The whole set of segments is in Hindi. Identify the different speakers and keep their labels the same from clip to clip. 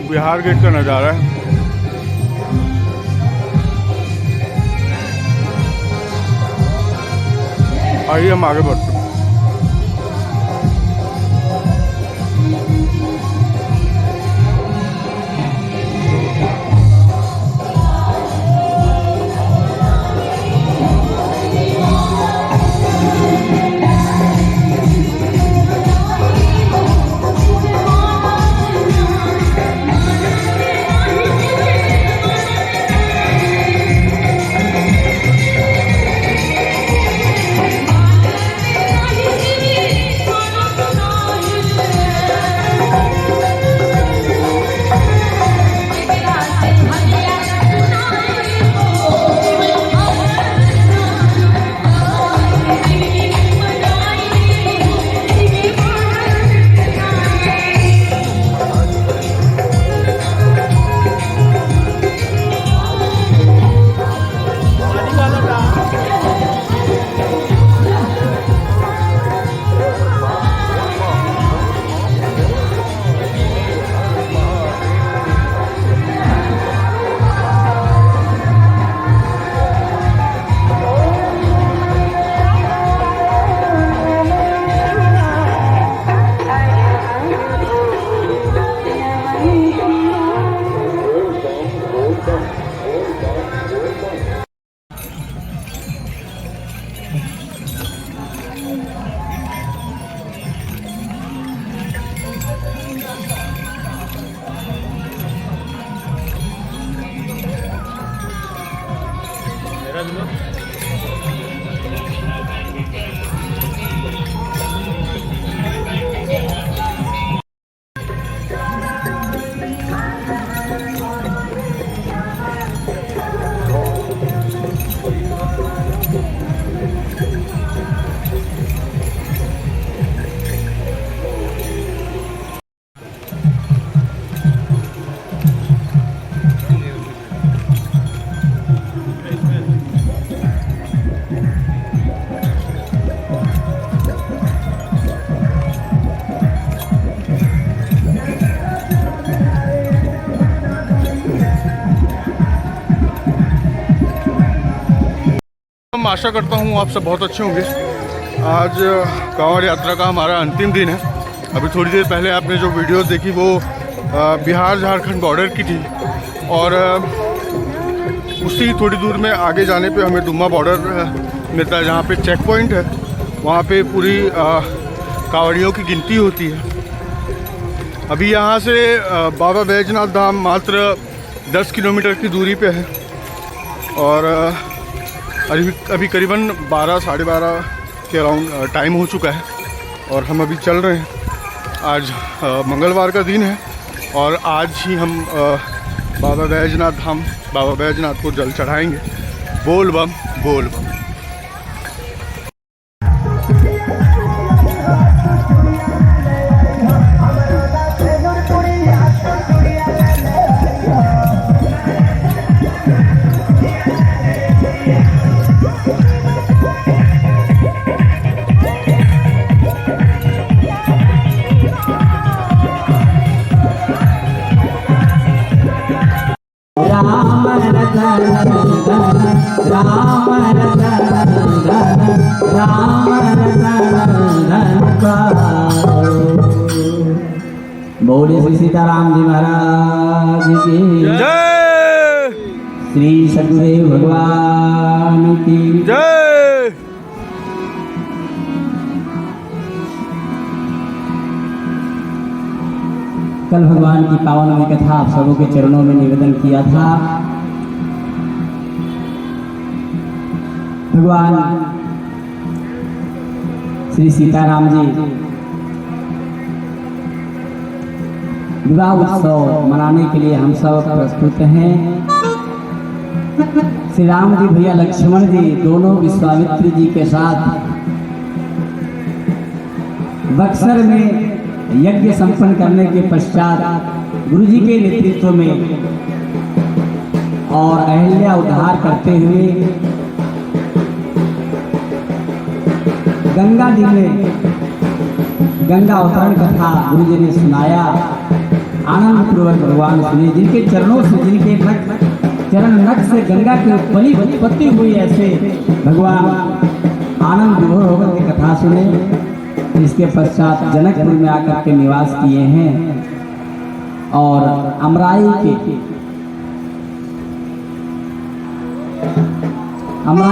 Speaker 1: बिहार गेट का नज़ारा है। आइए हम आगे बढ़ते हैं। मैं आशा करता हूँ आप सब बहुत अच्छे होंगे। आज कांवड़ यात्रा का हमारा अंतिम दिन है। अभी थोड़ी देर पहले आपने जो वीडियो देखी वो बिहार झारखंड बॉर्डर की थी, और उसी थोड़ी दूर में आगे जाने पे हमें डुम्मा बॉर्डर मिलता है, जहाँ पे चेक पॉइंट है। वहाँ पे पूरी कांवड़ियों की गिनती होती है। अभी यहाँ से बाबा बैजनाथ धाम मात्र 10 किलोमीटर की दूरी पे है, और अभी करीबन 12 साढ़े 12 के अराउंड टाइम हो चुका है, और हम अभी चल रहे हैं। आज मंगलवार का दिन है, और आज ही हम बाबा बैजनाथ धाम, बाबा बैजनाथ को जल चढ़ाएंगे। बोल बम बोल बम।
Speaker 2: बोले श्री सीताराम जी महाराज की
Speaker 1: जय,
Speaker 2: श्री सदगुरुदेव भगवान की
Speaker 1: जय।
Speaker 2: कल भगवान की पावनमय कथा आप सबों के चरणों में निवेदन किया था। भगवान श्री सीताराम जी विवाह उत्सव मनाने के लिए हम सब प्रस्तुत हैं। श्री राम जी भैया लक्ष्मण जी दोनों विश्वामित्र जी के साथ बक्सर में यज्ञ संपन्न करने के पश्चात गुरु जी के नेतृत्व में और अहिल्या उद्धार करते हुए गंगा जी में गंगा अवतरण कथा गुरु जी ने सुनाया। आनंद पूर्वक भगवान सुने, जिनके चरणों से, जिनके चरण नख से गंगा की उत्पत्ति हुई, ऐसे भगवान आनंद विभोर होकर के कथा सुने। इसके पश्चात जनकपुर में आकर के निवास किए हैं और अमराई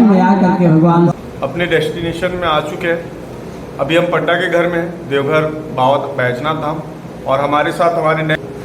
Speaker 2: में आकर के भगवान
Speaker 1: अपने डेस्टिनेशन में आ चुके हैं। अभी हम पटना के घर में हैं, देवघर बाबा बैजनाथ धाम, और हमारे साथ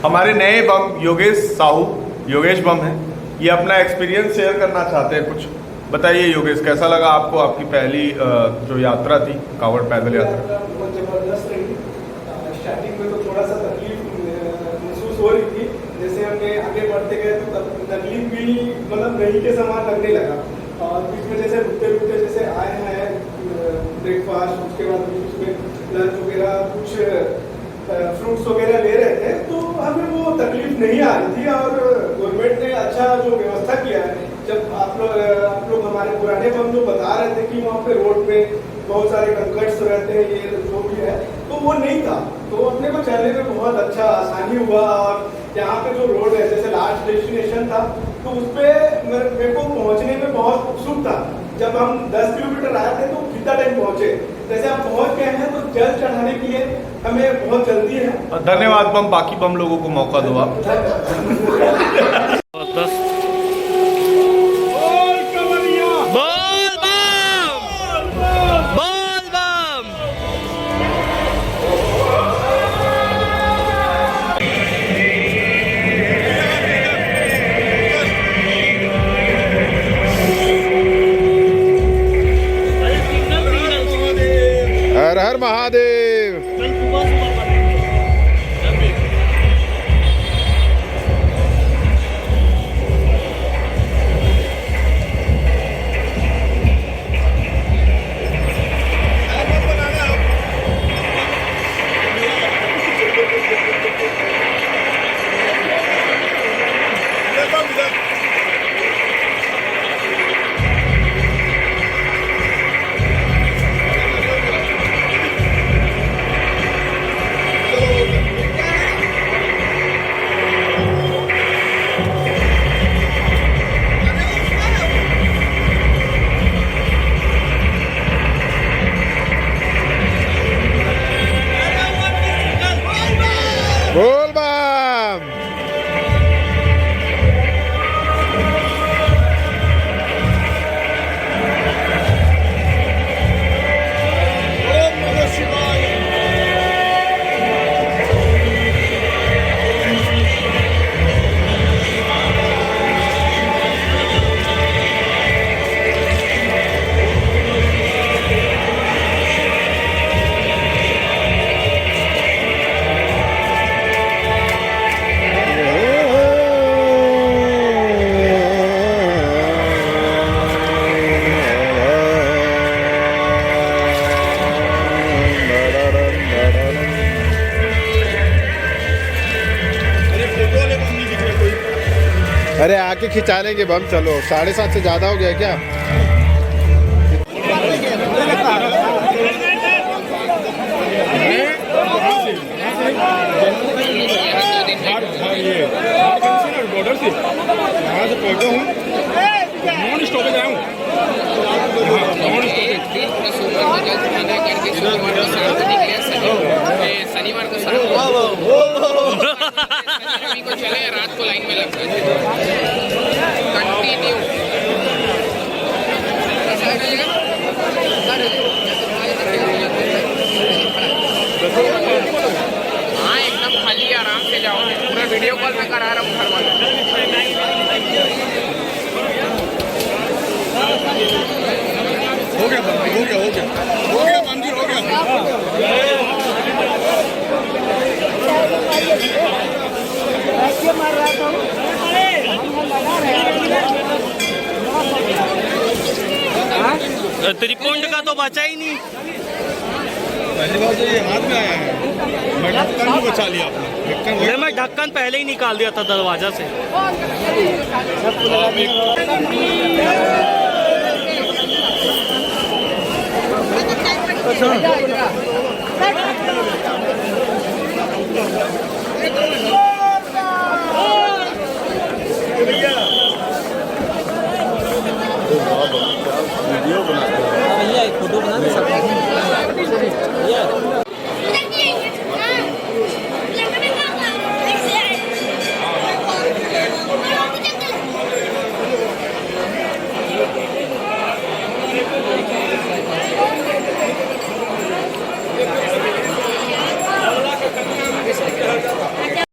Speaker 1: हमारे नए बम योगेश बम हैं। ये अपना एक्सपीरियंस शेयर करना चाहते हैं। कुछ बताइए योगेश, कैसा लगा आपको आपकी पहली जो यात्रा थी, कांवड़ पैदल यात्रा?
Speaker 3: बहुत जबरदस्त रही। स्टार्टिंग में तो थोड़ा सा तकलीफ महसूस हो रही थी, जैसे हमने आगे बढ़ते गए तो तकलीफ भी मतलब नहीं के समान लगने लगा। और बीच में जैसे रुकते जैसे आए हैं ब्रेकफास्ट, उसके बाद बीच में लंच वगैरह, कुछ फ्रूट्स वगैरह ले रहे थे, तो हमें वो तकलीफ नहीं आ रही थी। और गवर्नमेंट ने अच्छा जो व्यवस्था किया है, जब आप लोग हमारे पुराने बम जो बता रहे थे कि वहाँ पे रोड पे बहुत सारे कंकर्स रहते हैं, ये जो भी है, तो वो नहीं था। तो अपने को चलने में बहुत अच्छा आसानी हुआ। और यहाँ पे जो रोड है, जैसे लास्ट डेस्टिनेशन था, तो उस पर मेरे को पहुँचने में बहुत उत्सुक था। जब हम 10 किलोमीटर आए थे तो कितना टाइम पहुँचे, जैसे आप पहुँच गए हैं तो जल चढ़ाने के लिए हमें बहुत जल्दी है।
Speaker 1: धन्यवाद बम, बाकी बम लोगों को मौका दो आप।
Speaker 4: हर हर महादेव। बोल बम। अरे आके खिंचा लेंगे बम। चलो 7:30 से ज्यादा हो गया क्या?
Speaker 1: बॉर्डर से यहाँ से पहुँचा हूँ, नॉन स्टॉपेज आया हूँ।
Speaker 5: शनिवार को चले, रात को लाइन में लग गए कंटिन्यू। हाँ एकदम खाली, आराम से जाओ। पूरा वीडियो कॉल में करा रहा हूँ घर वालों।
Speaker 1: हो गया मंदिर हो गया।
Speaker 6: त्रिपुंड का तो बचा ही नहीं।
Speaker 1: पहली बार तो ये हाथ में आया है, मैं ढक्कन भी बचा लिया आपने।
Speaker 6: मैं ढक्कन पहले ही निकाल दिया था दरवाजा से।
Speaker 7: अच्छा